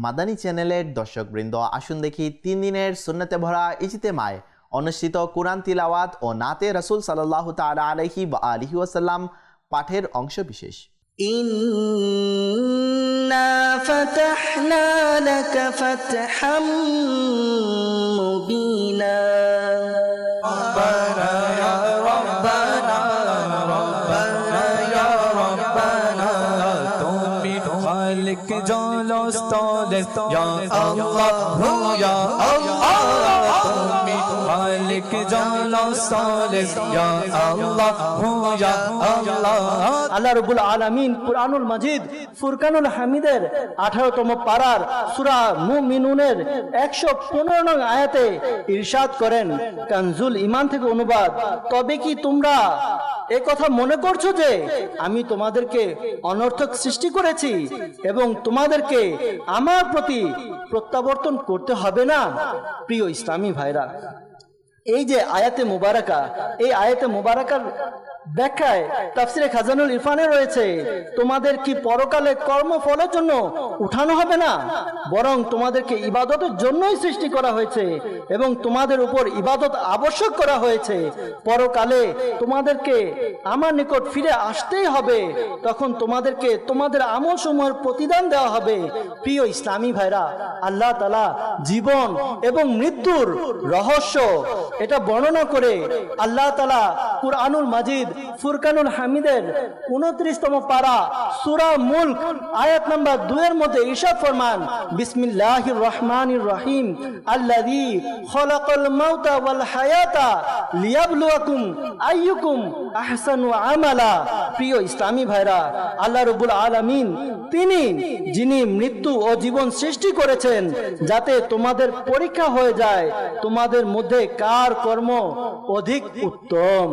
মাদানী চ্যানেলের দর্শকবৃন্দ, আসুন দেখি 3 দিনের সুন্নতে ভরা ইজতেমায় অনুষ্ঠিত কুরআন তিলাওয়াত ও নাতে রাসূল সাল্লাল্লাহু তাআলা আলাইহি ওয়া আলিহি ওয়াসাল্লাম পাঠের অংশ বিশেষ। ইন্না ফাতাহনা লাকা ফাতহাম মুবিনা রব্বানা ইয়া রব্বানা রব্বানা ইয়া রব্বানা তুমি খালিক জলস্তলে ইয়া আল্লাহু ইয়া আল্লাহ তুমি খালিক জলস্তলে ইয়া আল্লাহু ইয়া আল্লাহ। আল্লাহ রাব্বুল আলামিন কুরআনুল মাজিদ ফুরকানুল হামিদের 18তম পারার সূরা মুমিনুনের 115 নং আয়াতে ইরশাদ করেন, কানজুল ঈমান থেকে অনুবাদ, তবে কি তোমরা এই কথা মনে করছো যে আমি তোমাদেরকে অনর্থক সৃষ্টি করেছি এবং তোমাদেরকে আমার প্রতি প্রত্যাবর্তন করতে হবে না? প্রিয় ইসলামী ভাইরা, এই যে আয়াতে মুবারাকা, এই আয়াতে মুবারাকার ব্যাখ্যায় তাফসিরে খাজানুল ইরফানে রয়েছে, তোমাদের কি পরকালে কর্মফলের জন্য উঠানো হবে না, বরং তোমাদেরকে ইবাদতের জন্যই সৃষ্টি করা হয়েছে এবং তোমাদের উপর ইবাদত আবশ্যক করা হয়েছে। পরকালে তোমাদেরকে আমার নিকট ফিরে আসতেই হবে, তখন তোমাদেরকে তোমাদের আমল সমূহের প্রতিদান দেওয়া হবে। প্রিয় ইসলামী ভাইরা, আল্লাহ তাআলা জীবন এবং মৃত্যুর রহস্য এটা বর্ণনা করে আল্লাহ তাআলা কুরআনুল মাজিদ ফুরকানুল হামিদের 29তম পারা সূরা মুলক আয়াত নাম্বার 2 এর মধ্যে ইরশাদ ফরমান, বিসমিল্লাহির রহমানির রহিম, আল্লাযী খলাকাল মাউতা ওয়াল হায়াতা লিয়াবলুয়াকুম আইয়ুকুম আহসানু আমালা। প্রিয় ইসলামী ভাইরা, আল্লাহ রাব্বুল আলামিন তিনি যিনি মৃত্যু ও জীবন সৃষ্টি করেছেন যাতে তোমাদের পরীক্ষা হয়ে যায় তোমাদের মধ্যে কার কর্ম অধিক উত্তম।